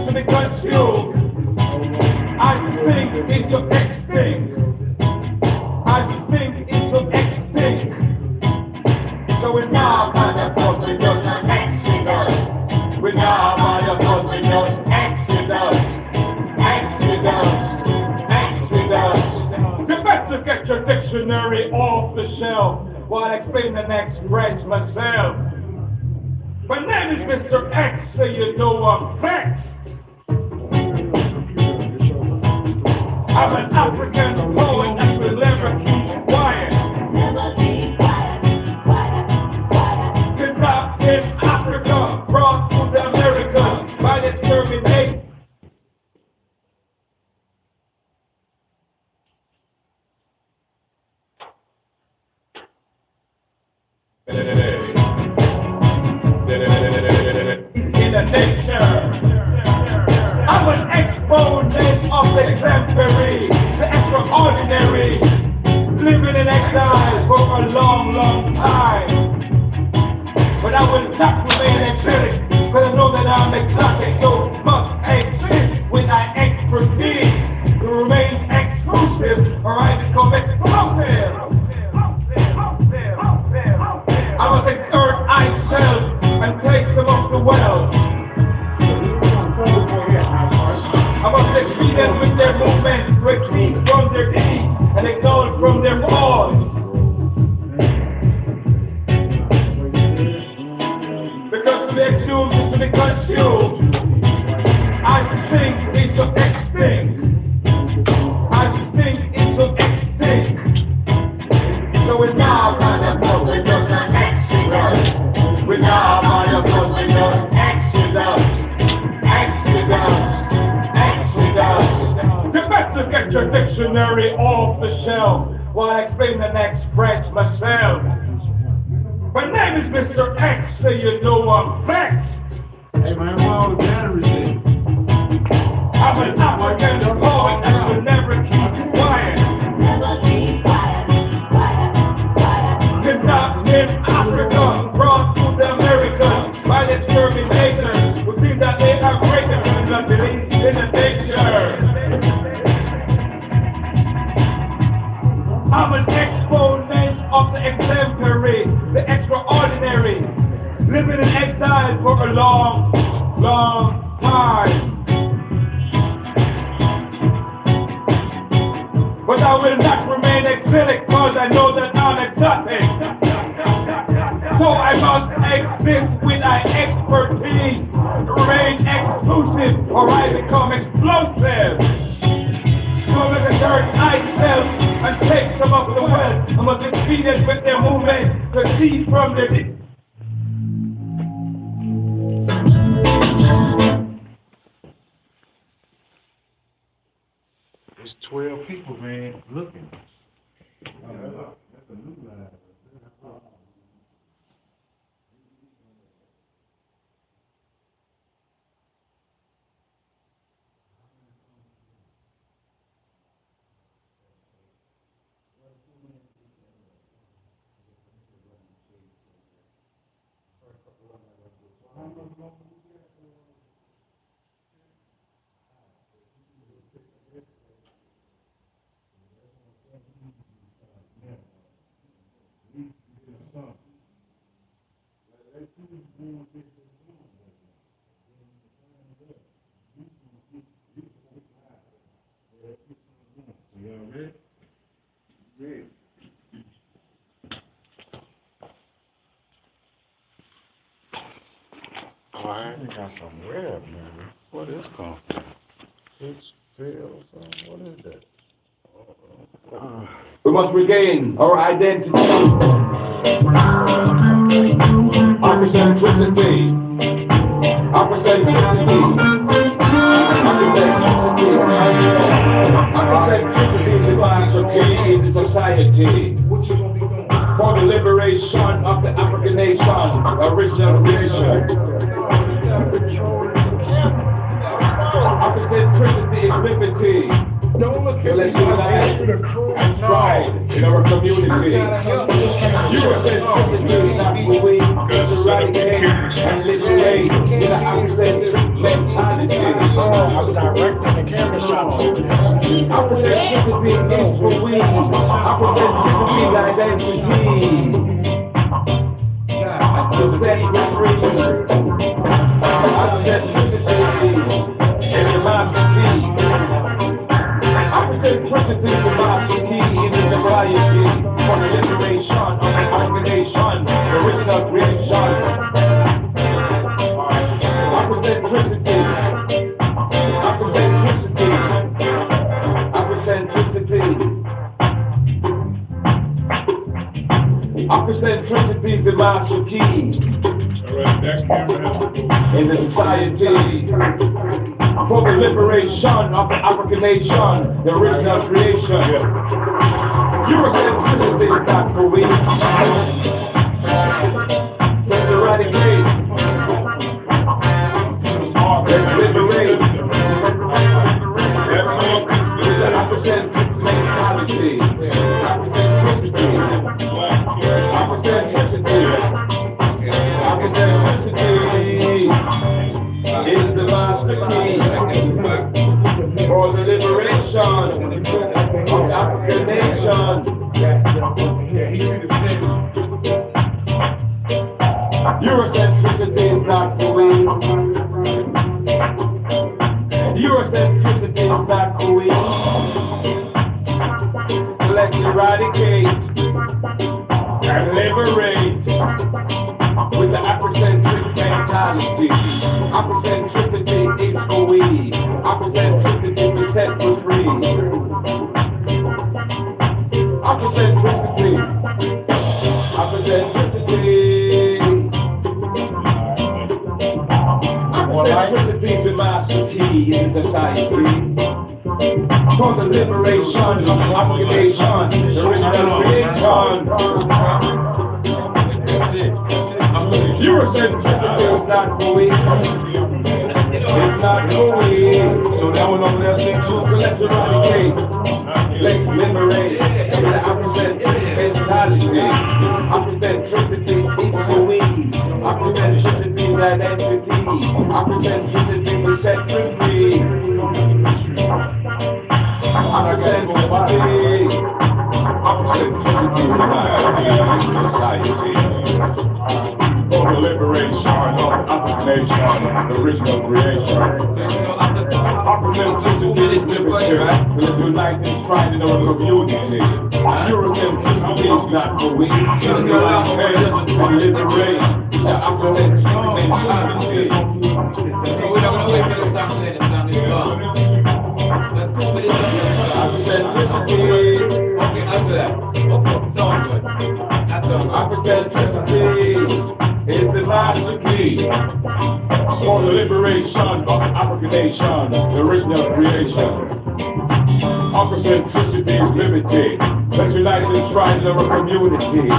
to be consumed. I think into extinct. I think into extinct. So we now by the blood we just exodus. We now by the blood we just exodus. Exodus. Exodus. You better get your dictionary off the shelf while I explain the next phrase myself. My name is Mr. X, so you know I'm vexed. I'm an African poet that will never keep quiet. Never keep quiet, quiet, quiet. Kidnapped in Africa, brought to the Americas by the exterminate. In the nature, I'm an exponent of the exemplary, the extraordinary, living in exile for a long, long time. But I will not remain exotic, because I know that I'm exotic, so must exist with my expertise to remain exclusive, or I become explosive. I must exert myself and take some of the wealth. I must exceed them with their movements, to exceed from their deeds and exalt from their falls. Because to be exhumed is to be consumed. I think into extinct. I think into extinct. So we now by the blood we just exodus. We now by the blood we just exodus. Exodus. Exodus. You better get your dictionary off the shelf while I explain the next phrase myself. My name is Mr. X, so you know I'm vexed. Hey man, where all the batteries in? I'm an African poet that will never keep quiet. Never keep quiet, quiet, quiet. Kidnapped in Africa, brought to the Americas by the exterminators who think that they are greater than the belief in the nature. I'm an exponent of the exemplary, the extraordinary, living in exile for a long, long time. But I will not remain exotic because I know that I'm exotic. So I must exist with my expertise, remain exclusive, or I become explosive. So I must exert myself and take some of the wealth. I must exceed it with their movements, proceed from their There's 12 people, man, looking. That's a new line. I got some red, man. What is come? It's fails. What is that? We must regain our identity, Afrocentricity, Afrocentricity, Afrocentricity is the philosophy in the society for the liberation of the African nation, original nation. Afrocentricity is liberty. Don't look at Let's unite and pride in our community. Eurocentricity is not who we eradicate and liberate in the Afrocentric mentality. I'm directing the camera shots over there. Authenticity is for we. Authenticity is identity. To set you free. Authenticity is the master key. Authenticity is the master key in the society for the liberation of the organization, the original creation. Authenticity. Authenticity. Authenticity is the master key in the society for the liberation of the African nation, the original creation. Eurocentricity is not for we. Let's eradicate. Let's liberate. It's an African mentality. Authenticity is the master key for the liberation of the African nation. Eurocentricity is not for we. Eurocentricity is not for we. Let's eradicate and liberate with the Afrocentric mentality. Afrocentricity is for we. Afrocentricity is set for free. Afrocentricity. Afrocentricity. Afrocentricity is the master key in society. For the liberation of the African nation, the original creation. Eurocentricity is not for we. It's not for we. So that one over there sing too? So let's eradicate. Let's liberate the Afrocentric mentality. Afrocentricity is for we. Afrocentricity is identity. Afrocentricity is set free. Authenticity is society for the liberation of the African nation, the original creation. Authenticity is liberty, let's unite and strive in our community. Eurocentricity is not for we. Let's eradicate and liberate the African mentality. We're not going to wait for the song to let the song is gone. Let's go with it. Okay, after that. Okay, sound good. That's all. Authenticity is the master key for the liberation of the African nation, the original creation. Authenticity is liberty. Let's unite and strive in our community.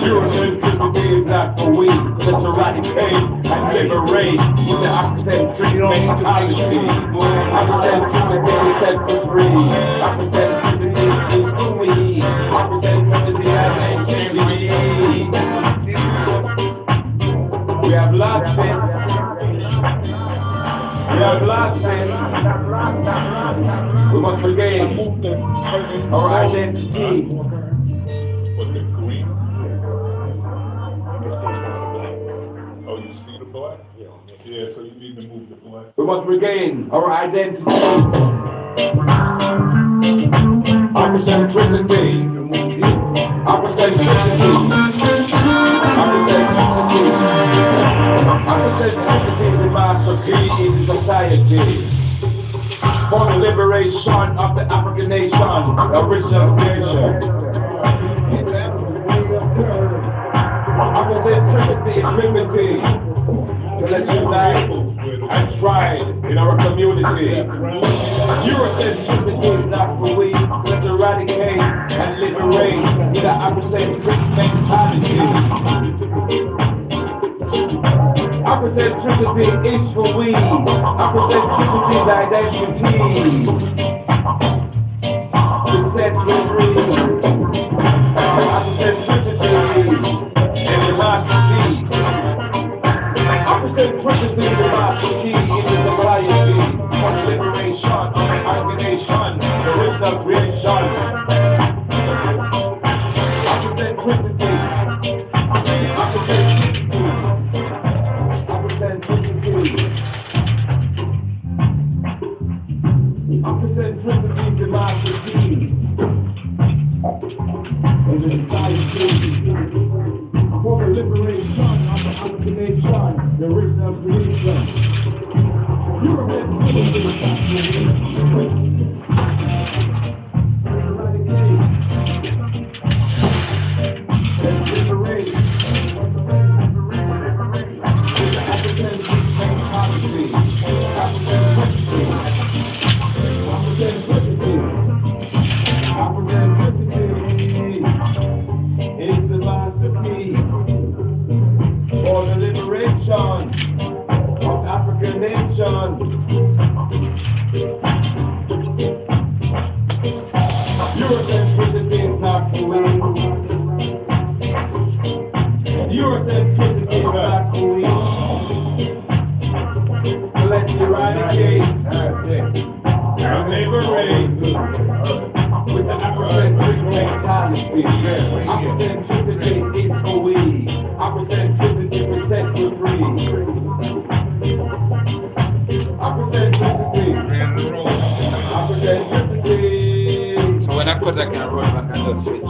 Eurocentricity is not for we. Let's eradicate and liberate with the Afrocentric mentality. Afrocentricity is set for free. Afrocentricity is for we. Afrocentricity has entity. We have lost it. We have lost it. We must regain our identity. What, the green? You can see some of the black. Oh, you see the black? Yeah, so you need to move the black. We must regain our identity. Afrocentricity. Afrocentricity. Afrocentricity. Afrocentricity is the master key in society for the liberation of the African nation, the original creation. Afrocentricity is liberty. So let's unite and strive in our community. Eurocentricity is not for we. Let's eradicate and liberate with the Afrocentric mentality. Afrocentricity is for we. Afrocentricity is identity. To set you free. Afrocentricity is the master key. Afrocentricity is the master key in the society. liberation of the African nation, the original creation. European it's the masterpiece for the liberation of African nation. Eurocentricity is not the way. Eurocentricity is not the way. So let's eradicate and liberate with the Afrocentric mentality. Afrocentricity is the way. Afrocentricity will set you free. Afrocentricity. Afrocentricity. So when I put that can roll back and just switch.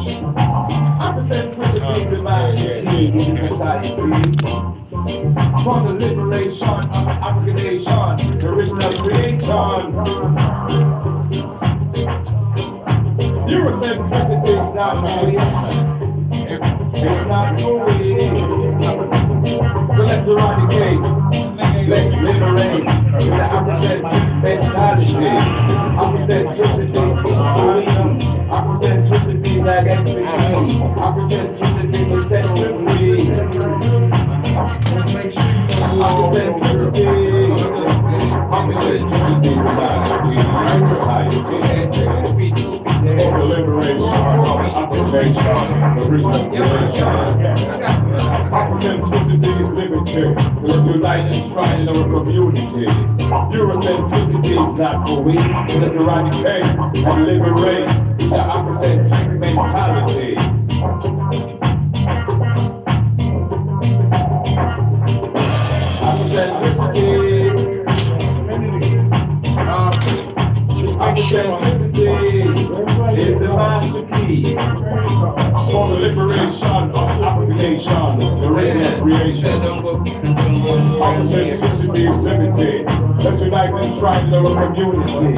Afrocentricity is the masterpiece in society. For the liberation of the African nation, the original creation. Eurocentricity is not the way. It's not the way. So let's eradicate. Let's liberate the Afrocentric mentality. Afrocentricity is free. Afrocentricity is identity. Afrocentricity will set you free. Afrocentricity is not society. For the liberation of African nation, the original creation. Afrocentricity is liberty. Let's unite and strive in our community. Eurocentricity is not for we. Let's eradicate and liberate the Afrocentric mentality. Afrocentricity is the masterpiece for the liberation of the African nation, the original creation. Afrocentricity is liberty. Let's unite and strive in our community.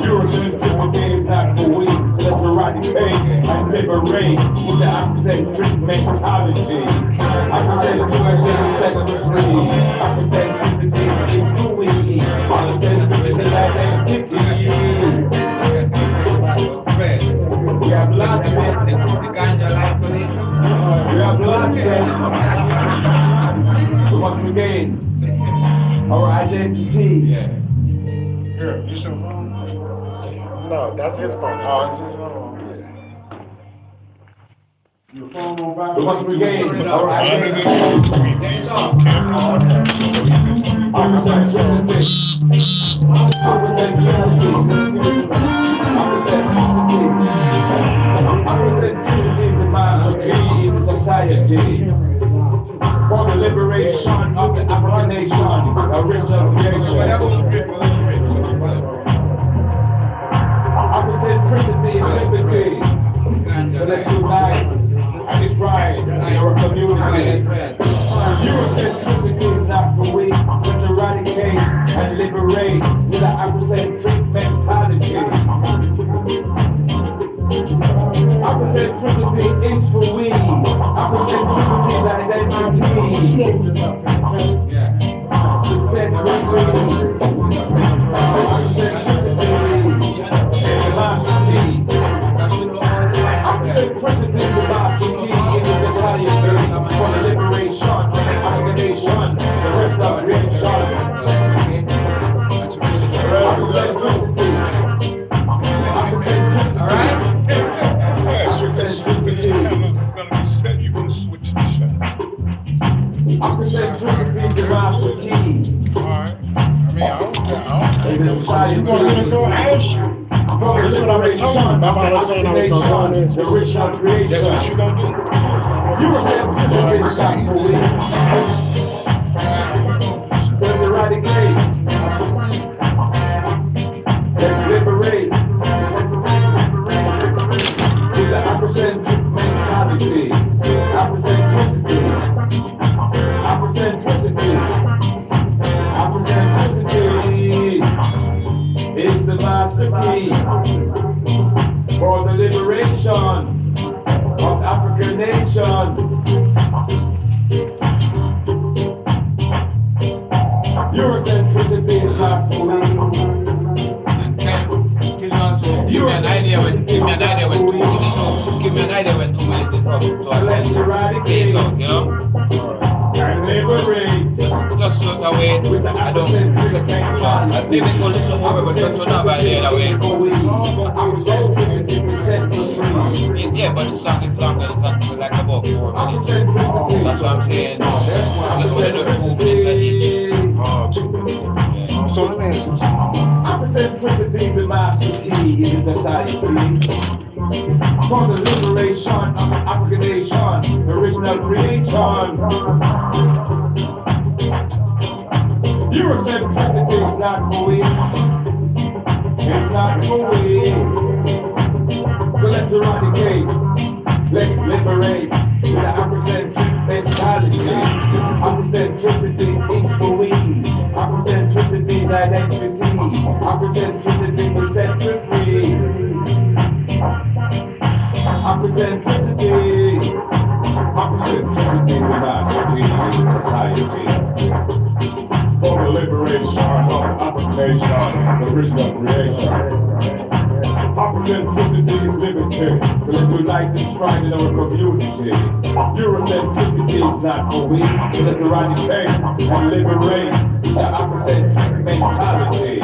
Eurocentricity is not for we. Let's eradicate and liberate with the Afrocentric mentality. Afrocentricity is set us free. Afrocentricity is who we are. Afrocentricity is identity. We have lost it. We have lost it. So once again, our identity. Here, you some phone? No, that's his phone. Oh, it's his phone. Your phone on fire? So once again, our identity. Society for the liberation of the African nation, original creation. Afrocentricity is liberty. So let's unite and strive in our community. Eurocentricity is not the way. Let's eradicate and liberate with the Afrocentric mentality. Afrocentricity is for we. Afrocentricity is identity. To set free. Afrocentricity is the masterpiece. Afrocentricity is the masterpiece in the society for the liberation of the African nation, the rest of creation. Afrocentricity. All right? It's gonna be set, you can switch the shut. Afrocentricity is the master key. Alright. I mean, I don't care. In the society, You want me to go ask you? That's what I was telling you. Remember I was saying I was going to go in there and switch the shot. That's what you gonna do? Eurocentricity is not for we. Let's eradicate. Let's liberate. With the Afrocentric mentality. Afrocentricity. You know? and liberate. Just so that way, I don't, you know, I maybe go a little over, but just so that by the other way. Yeah, but the song is longer, it's actually like about 4 minutes. That's what I'm saying. Just only do 2 minutes at each. Oh, 2 minutes. Yeah. So let me ask you something. I present sympathy with master key in society. For the liberation of the African nation, the original creation. Eurocentricity is not going. It's not going. So let's eradicate. Let's liberate the Afrocentric mentality. Afrocentricity is going. Afrocentricity is identity. Afrocentricity will set you free. Afrocentricity. Afrocentricity will not be in society. For the liberation of the African nation, the original creation. Authenticity is liberty. So let's unite and strive in our community. Eurocentricity is not for we. So let's eradicate and liberate the Afrocentric mentality.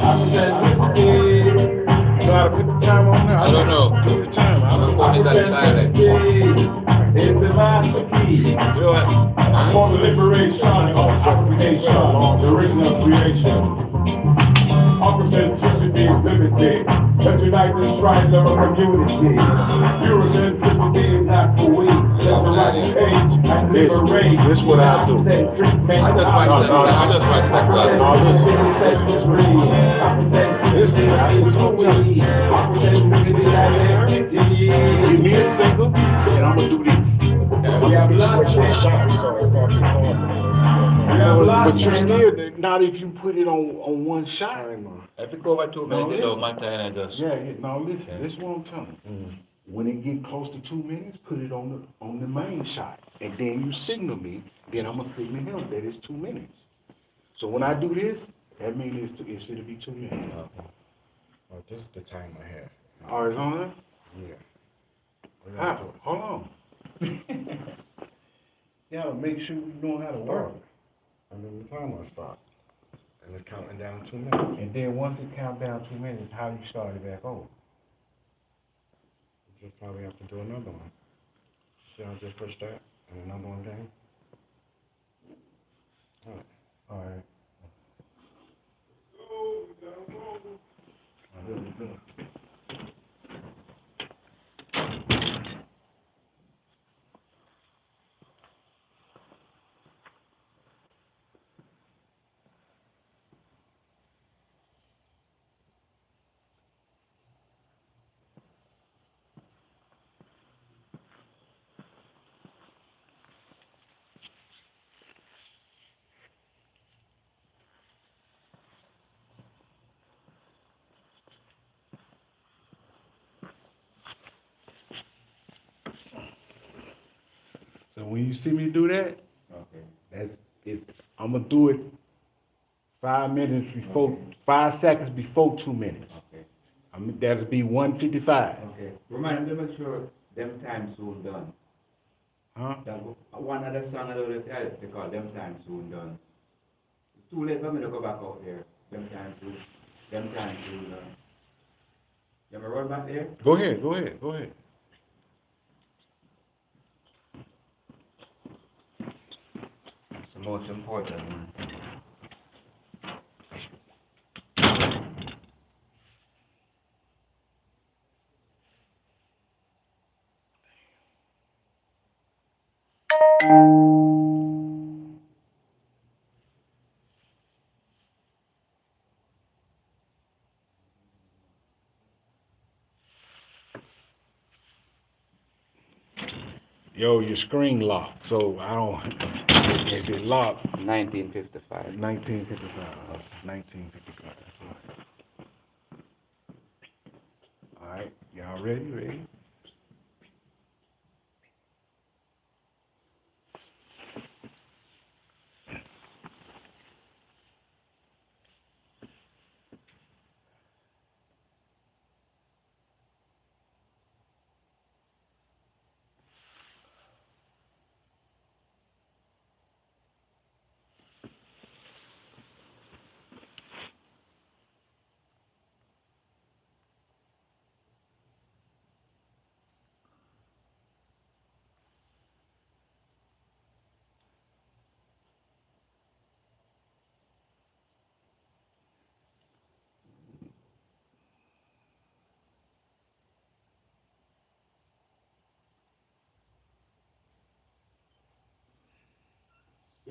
Afrocentricity. You know how to put the time on there? I don't know. Put the time. I don't know. Phone is on silent. Is the master key. You know what? For the liberation of African nation, the original creation. Authenticity is liberty. Let's unite and strive in our community. Eurocentricity is not for we. Let's eradicate and liberate. This what I do. I just want to Give me a single, and I'm gonna do this. I'm gonna be switching the shots, so it's gonna be hard for me. But you still, not if you put it on one shot. If you go over 2 minutes, you know, my time I just. Yeah, now listen, this is what I'm telling you. When it get close to 2 minutes, put it on the main shot, and then you signal me. Then I'm gonna signal him that it's 2 minutes. So when I do this, that means it's gonna be 2 minutes. Oh, this is the time I have. Oh, it's on there? Yeah. Ah, hold on. Yeah, make sure you know how to work. And then the timer stop. And it's counting down 2 minutes. And then once it count down 2 minutes, how you start it back over? You just probably have to do another one. See, I just push that and another one came. Alright. All right. So when you see me do that, I'm gonna do it 5 minutes before, 5 seconds before 2 minutes. Okay. That'll be 1:55. Okay. Remind them to make sure them time soon done. Huh? That one other song I know they call them time soon done. It's too late for me to go back out there. Them time soon done. You ever run back there? Go ahead. It's the most important one. Yo, your screen locked, so I don't, if it locked, 1955. 1955, 1955. All right, y'all ready?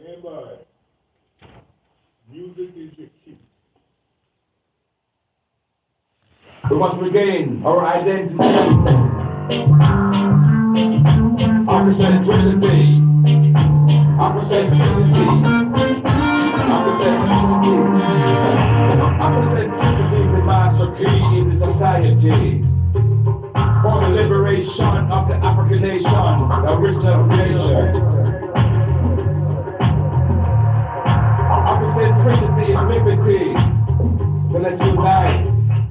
Stand by. Music is your key. We must regain our identity. Afrocentricity. Afrocentricity. Afrocentricity. Afrocentricity is the master key in the society. For the liberation of the African nation, the original creation. Afrocentricity is liberty. So let's unite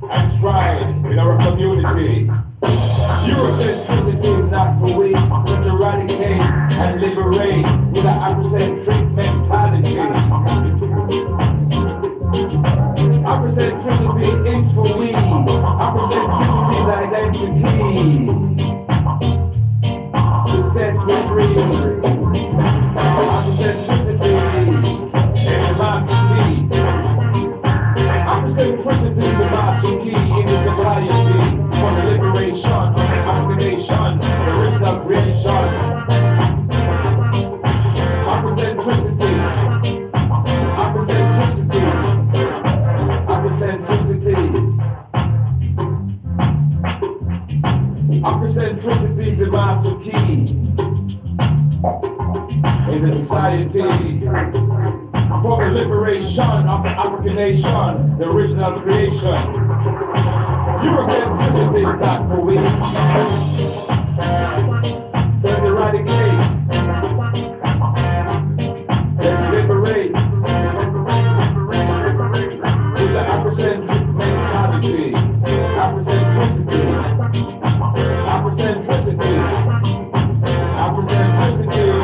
and strive in our community. Eurocentricity is not for we, but to eradicate and liberate with an Afrocentric mentality. Afrocentricity is for we, Afrocentricity is identity. To set we free. Afrocentricity and democracy. Afrocentricity is the master key in the society for the liberation of the African nation, the original creation. Afrocentricity, Afrocentricity, Afrocentricity. Afrocentricity is the master key in the society for the liberation of the African nation, the original creation. Eurocentricity is not for we. Let's eradicate. Let's liberate. With the Afrocentric mentality. Afrocentricity. Afrocentricity. Afrocentricity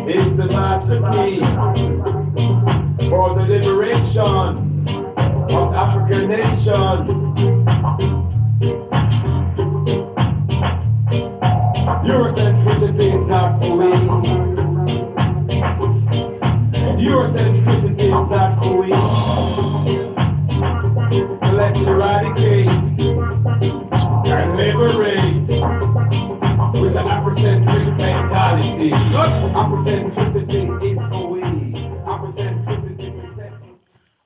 is the master key for the liberation of African nation. Eurocentricity is not for we. Eurocentricity is not for we. So let's eradicate and liberate with the Afrocentric mentality. Afrocentricity is for we. Afrocentricity is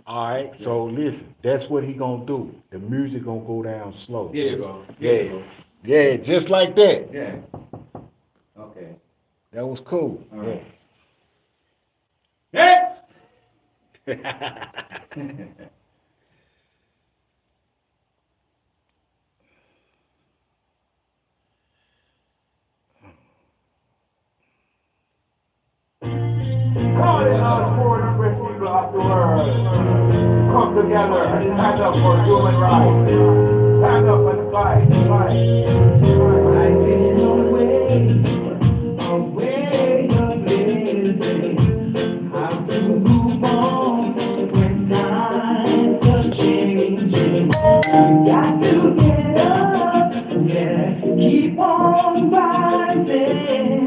All right, so listen, that's what he gonna do. The music gonna go down slow. There you go. Yeah, yeah, just like that. Yeah. Okay. That was cool. All right. Next! Calling out for the rich people of the world. Come together and stand up for human rights. Stand up and fight, fight. I've been away of living. How to move on when times are changing. You got to get up, yeah, keep on rising.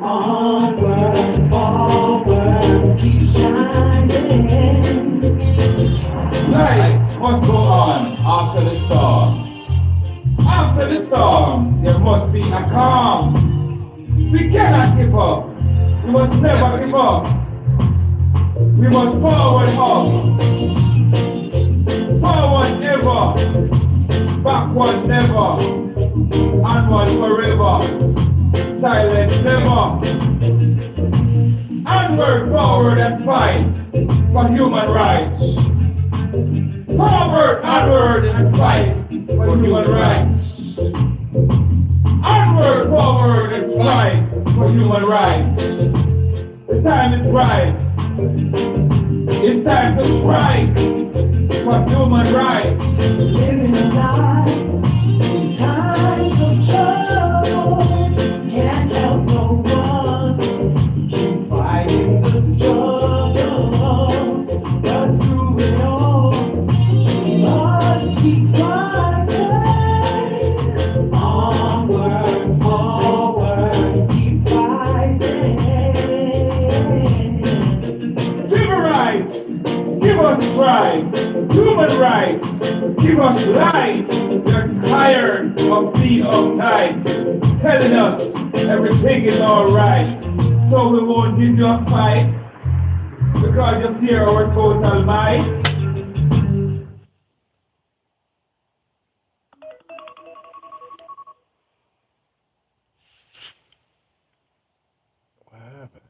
Onward, forward, keep shining. Life must go on after the storm. After the storm, there must be a calm. We cannot give up. We must never give up. We must forward up. Forward ever. Backward never. Onward forever. Silence never. Onward, forward and fight for human rights. Forward, onward and fight for human rights. Onward, forward and fight for human rights. The time is right. It's time to strike for human rights. Living a life in times of trouble. Can't help no one. Keep fighting the struggle. But through it all, we must keep fighting. Onward, forward, keep fighting. Civil rights, give us rights. Human rights, give us life. They're tired of being uptight, telling us everything is alright. So we won't give you a fight because you fear our total might. What happened?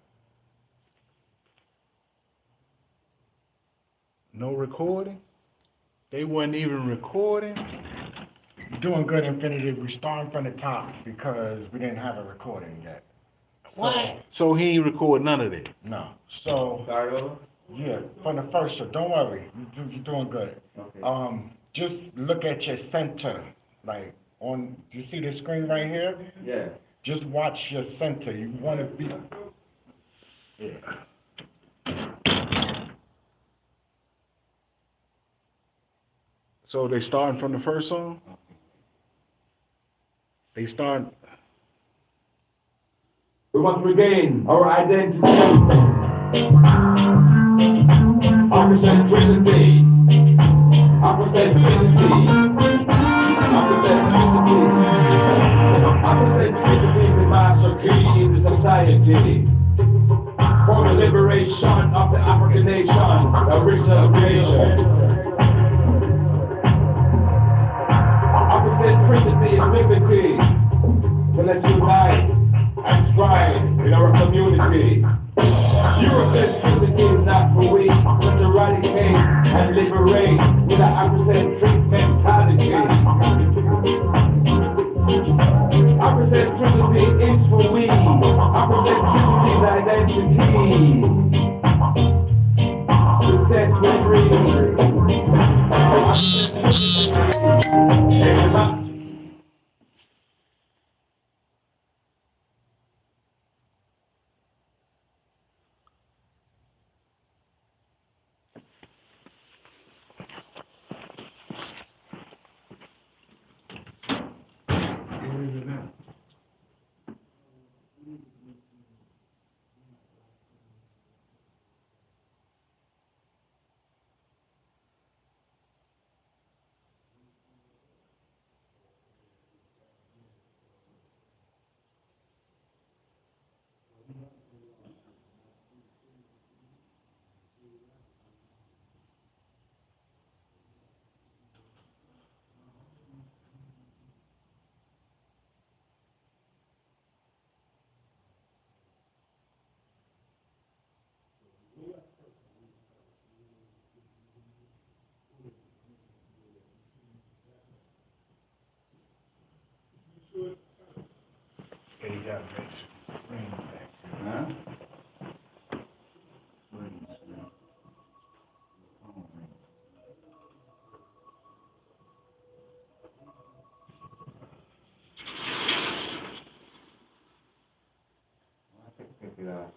No recording? They wasn't even recording? Doing good, Infinity. We're starting from the top because we didn't have a recording yet. What? So he ain't record none of that? No. So, Start over? yeah, from the first show. Don't worry. You're doing good. Okay. Just look at your center. Like, do you see the screen right here? Yeah. Just watch your center. You want to be... Yeah. So they starting from the first song? They start... We must regain our identity. Afrocentricity. Afrocentricity. Afrocentricity. Afrocentricity is the master key in the society. For the liberation of the African nation, the original creation. Afrocentricity is liberty. So let's unite and strive in our community. Eurocentricity is not for we, but to eradicate and liberate with an Afrocentric mentality. Afrocentricity is for we. Afrocentricity is identity. To set we free. Afrocentricity. Where is it now? Yeah, you got it. Huh? Take it out.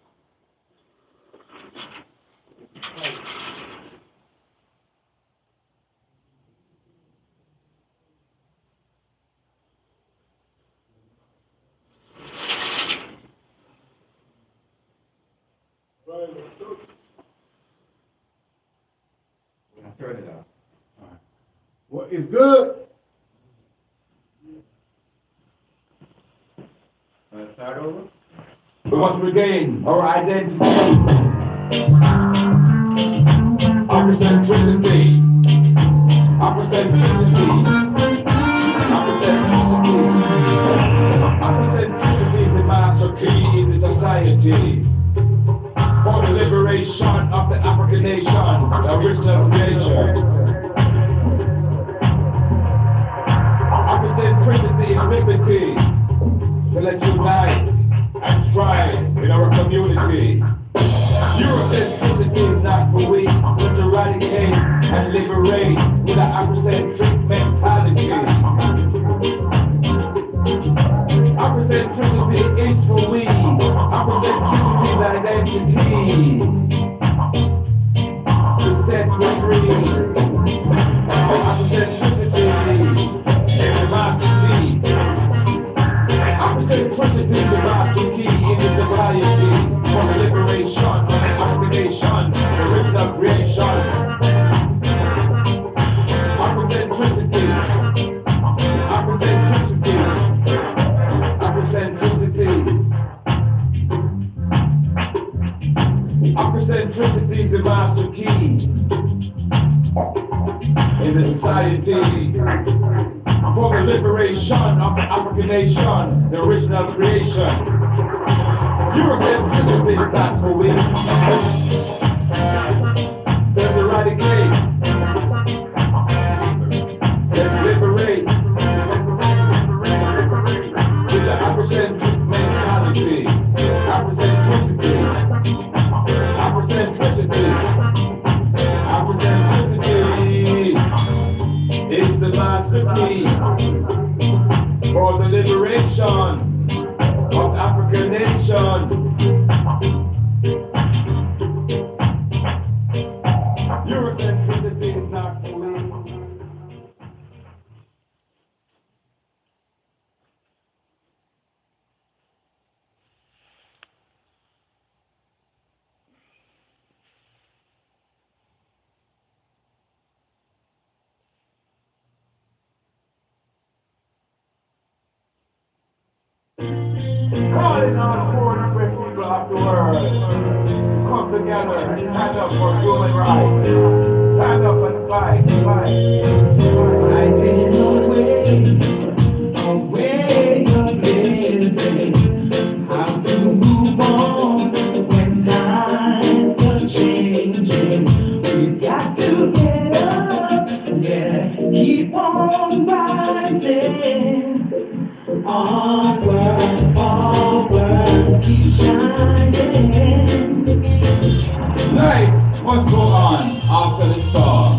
Turn it off. Well, it's good. Start over? We must regain our identity. Afrocentricity. Afrocentricity. Afrocentricity. Afrocentricity is the master key in the society. For the liberation of the African nation, the original creation. Afrocentricity is liberty. So let's unite and strive in our community. Eurocentricity is not for we, but to eradicate and liberate with an Afrocentric mentality. Afrocentricity is for we. Afrocentricity is identity. To set we free. Afrocentricity is the master key. Afrocentricity is the master key in the society. For the liberation of the African nation, the original creation. Afrocentricity. Afrocentricity. Afrocentricity. liberation of the African nation, the original creation. Eurocentricity is not for we. Let's eradicate. Let's liberate. With the Afrocentric mentality. Afrocentricity. Afrocentricity. Afrocentricity is the master key for the liberation of African nation. Eurocentricity is not for me. Calling on 400 people of the world to come together and stand up for human rights. Stand up and fight, fight. I've been away of living. How to move on when times are changing. We've got to get up, yeah, keep on rising. Onward, keep shining. Life must go on after the storm.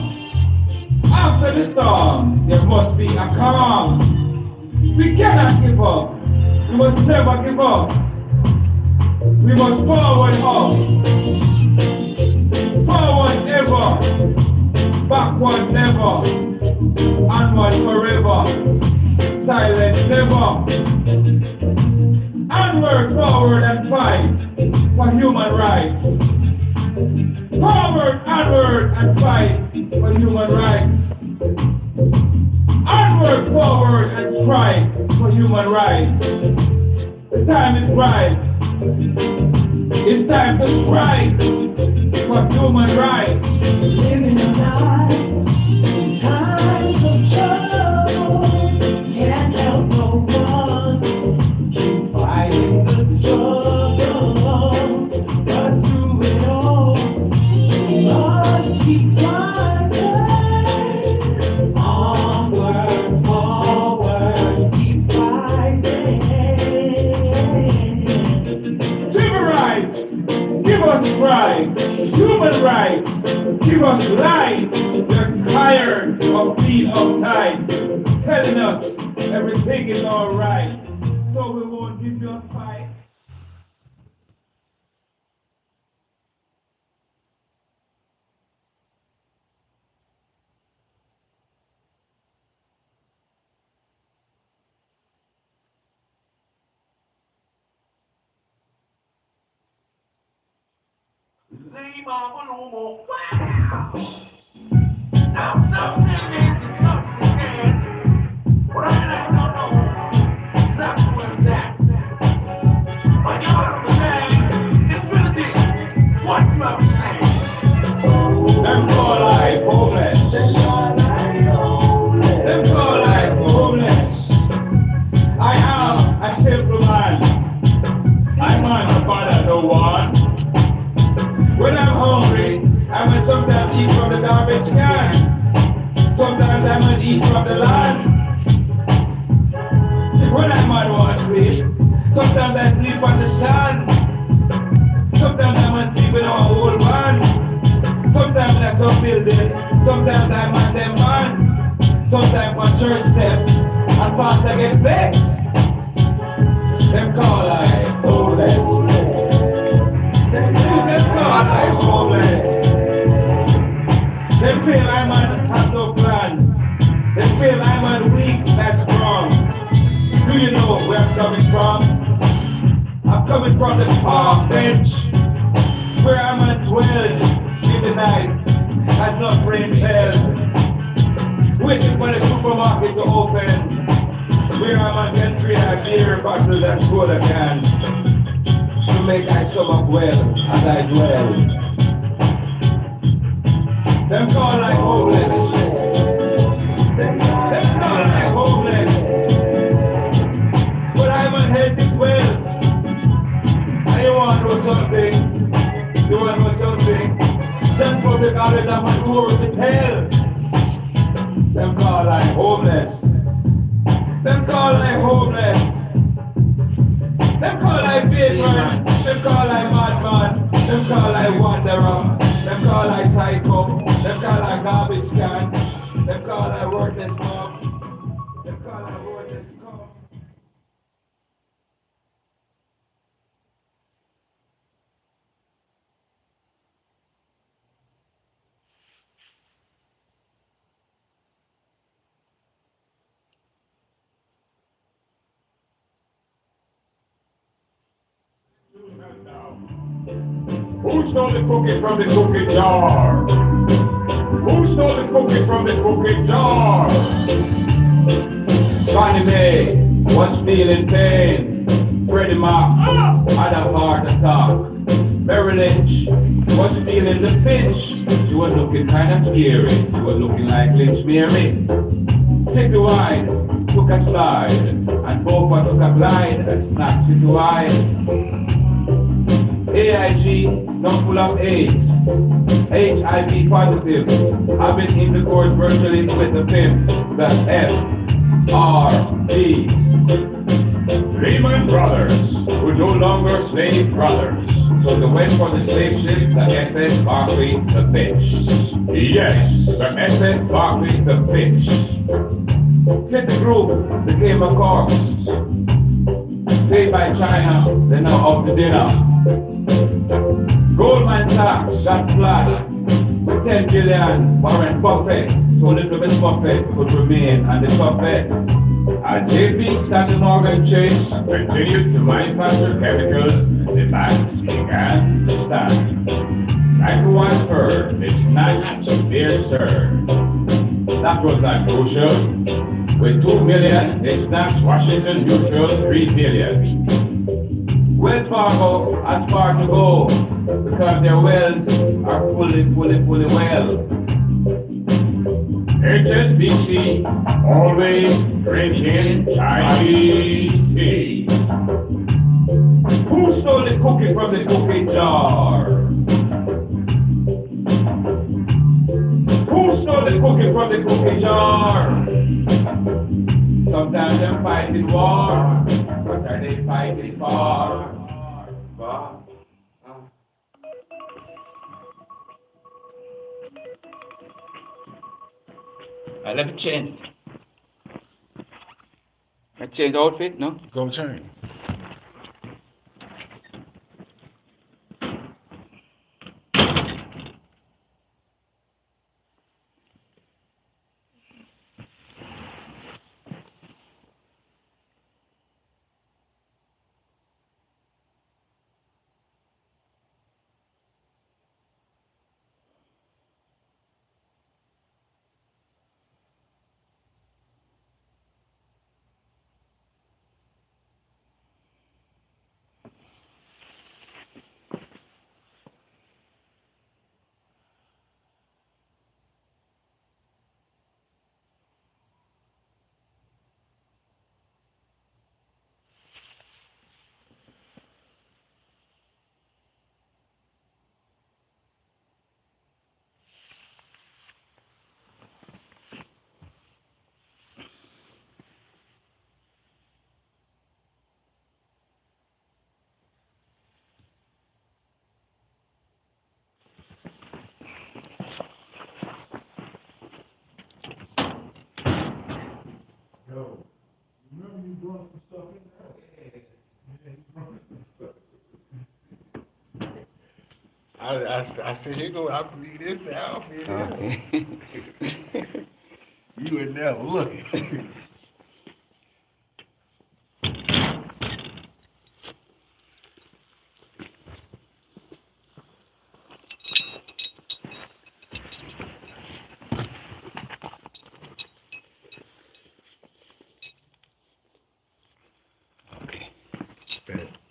After the storm, there must be a calm. We cannot give up. We must never give up. We must forward up. Forward ever. Backward never. Onward forever. Silence never. Onward, forward and fight for human rights. Forward, onward and fight for human rights. Onward, forward and strike for human rights. The time is right. It's time to strike for human rights. Living a life in times of trouble. Can't help no one. Keep fighting the struggle. But through it all, we must keep striving. Onward, forward, keep rising. Civil rights, give us rights. Human rights, give us life. We're tired of being uptight, telling us everything is alright. So we won't give you a fight. Them call life homeless. Them call life homeless. I am a simple man. I'm not a bother no one. When I'm hungry, I will sometimes eat from the garbage can. Sometimes I might eat from the land. When I might want to sleep, sometimes I sleep on the sand. Sometimes I might sleep in our old man. Sometimes that's a building. Sometimes I'm on them man. Sometimes on church step. And pastor get vexed. Them call life homeless. Them call life homeless. Them feel I'm on have no plan. Them feel I'm on weak, that's strong. Do you know where I'm coming from? I'm coming from the park bench, where I'm at 12 in the night, as not rain fell, waiting for the supermarket to open, where I'm at 10 3 beer bottles and soda cans, to make my stomach well as I dwell. Them call like homeless. Them call like homeless. stole the cookie from the cookie jar? Who stole the cookie from the cookie jar? Connie Mae was feeling pain. Freddie Mac had a heart attack. Mary Lynch was feeling the pinch. She was looking kind of scary. She was looking like Lynch Mary. City Wine took a slide, and Bofa took a glide and snapped City Wine. AIG, not full of AIDS. HIV positive. Having intercourse virtually with the pimp. The F.R.D. Lehman Brothers were no longer slave brothers. So they went for the slave ship, the S.S. Barkley, the bitch. Yes, the S.S. Barkley, the bitch. Hit the group became a corpse. Paid by China, they're now out to dinner. Goldman Sachs got flat with 10 billion. Warren Buffett told Elizabeth Buffett could remain on the buffet. And JP Standard Morgan Chase continued to manufacture chemicals. The banks began to stand. Like the one heard, it's not severe, sir. That was not crucial. With 2 million, they snapped Washington Mutual 3 billion. Wells Fargo has far to go because their wells are fully well. HSBC always drinking Chinese tea. Who stole the cookie from the cookie jar? Who stole the cookie from the cookie jar? Sometimes they're fighting war. What are they fighting for? Let me change. I change outfit, no? Go change. Yo, remember you brought some stuff in there? Yeah, you brought some stuff. I said, here go, I believe this now. You were never looking.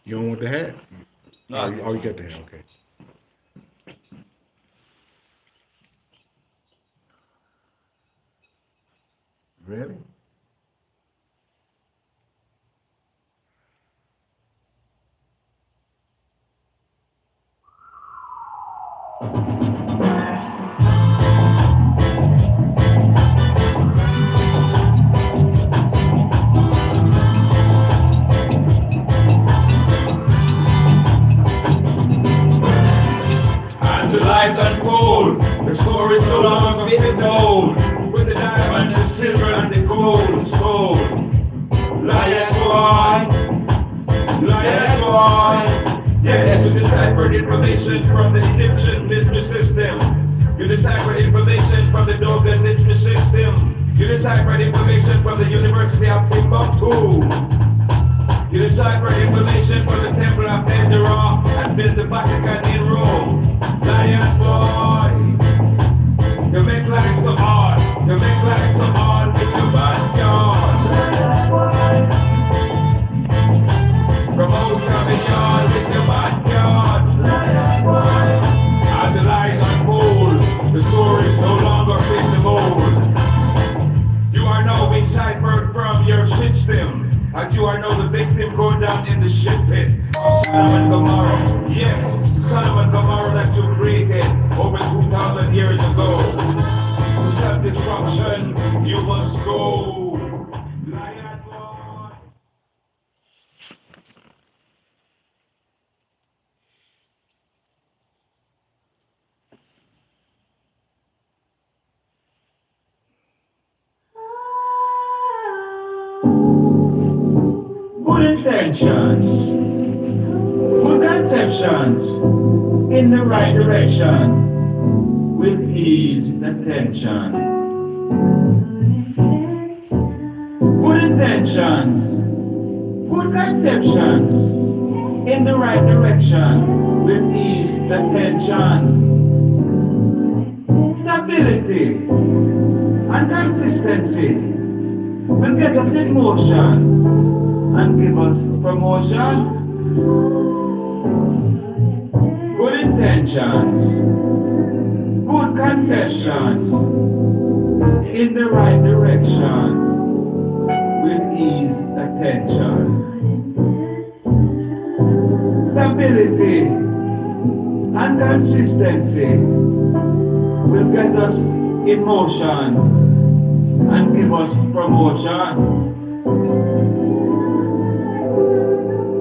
You don't want the hat? No. Oh, you got the hat, okay. Ready? As the lights unfold, the story's no longer being told. With the diamond, the silver, and the gold sold. Lion boy, yeah, you deciphered information from the Egyptian business system. You deciphered information from the Dogon business system. You deciphered information from the University of Timbuktu. You decide for information for the temple of Pandora and build the Vatican in Rome. Lion boy, you make life so hard. You make life so hard with your backyard. Promote your yard with your backyard. As the lies unfold, the stories no longer fit the mold. You are now being ciphered from your system. And you are now the victim going down in the shit pit of Sodom and Gomorrah. Yes, Sodom and Gomorrah that you created over 2,000 years ago. To self-destruction, you must go. Lion boy. Good intentions, good conceptions, in the right direction, will ease the tension. Good intentions, good conceptions, in the right direction, will ease the tension. Stability and consistency will get us in motion and give us promotion. Good intentions, good conceptions, in the right direction, will ease the tension. Stability and consistency will get us in motion and give us promotion.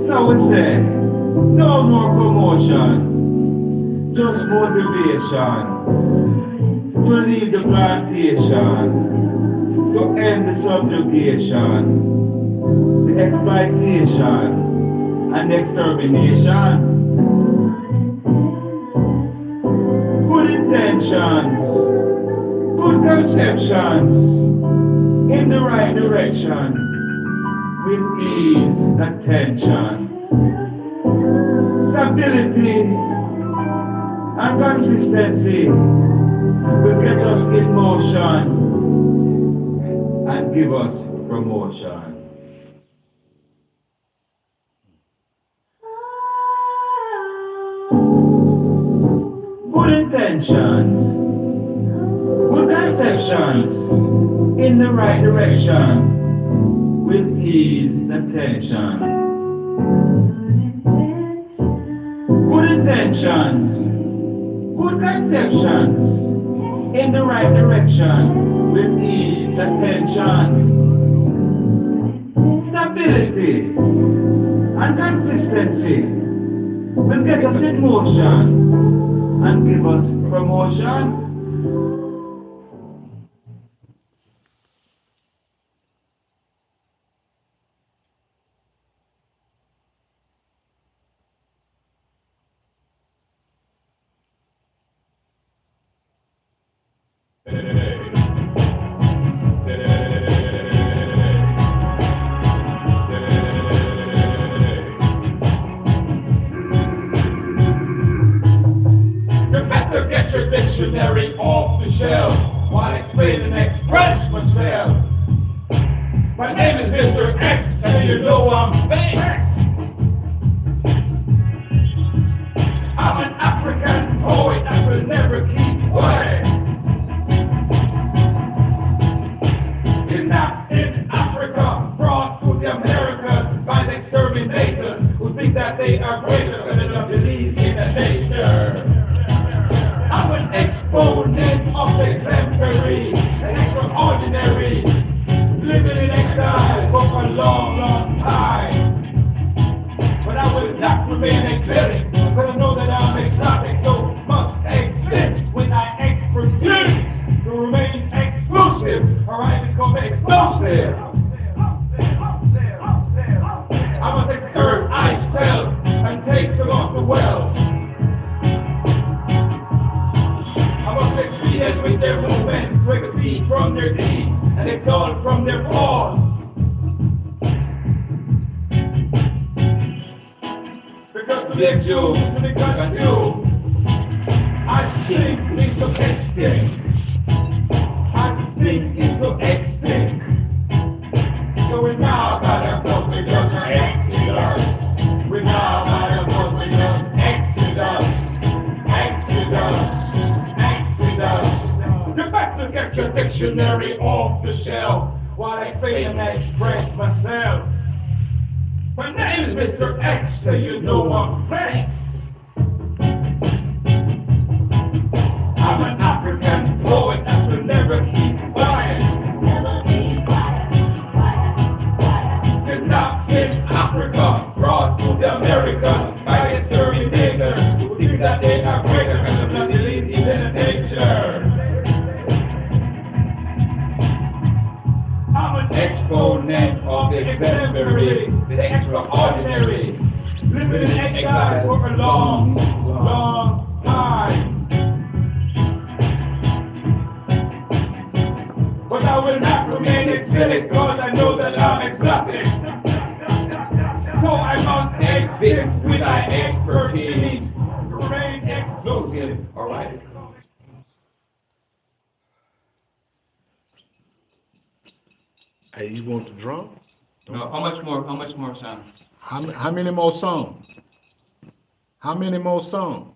So we say, no more promotion, just motivation to leave the plantation, to end the subjugation, the exploitation, and extermination. Good intentions, good conceptions, in the right direction, will ease the tension. Stability and consistency will get us in motion and give us promotion. Good intentions, good conceptions, in the right direction, will ease the tension. Good intentions, good conceptions, in the right direction, will ease the tension. Stability and consistency will get us in motion and give us promotion. Get your dictionary off the shelf while I explain and express myself. My name is Mr. X, and you know I'm fake. I'm an African poet that will never keep quiet. Kidnapped in Africa, brought to the Americas by the exterminators who think that they are greater than the disease in the nature. I'm an exponent of the exemplary and extraordinary, living in exile for a long, long time. But I will not remain exotic, because I know that I'm exotic, so must exist with my expertise to remain exclusive, or I become explosive. I must exert myself and take some of the wealth. With their movements, select you, select you. I think it's so extinct. I think it's so extinct. So we now gotta force we just exodus. We now gotta force we just exodus. Exodus. Exodus. You better get your dictionary off the shelf while I say and express myself. My name is Mr. X, so you know I'm Rex. I'm an African poet that will never keep quiet. It's not in Africa, brought to the Americas by the exterminators who think that they are greater and not believe in their nature. I'm an exponent of the exemplary, the extraordinary, living in exile for a long, long time. But I will not remain exilic because I know that I'm exotic. So I must exist with my expertise to remain exclusive. Alright? Hey, you want the drum? No, how much more songs? How many more songs? How many more songs?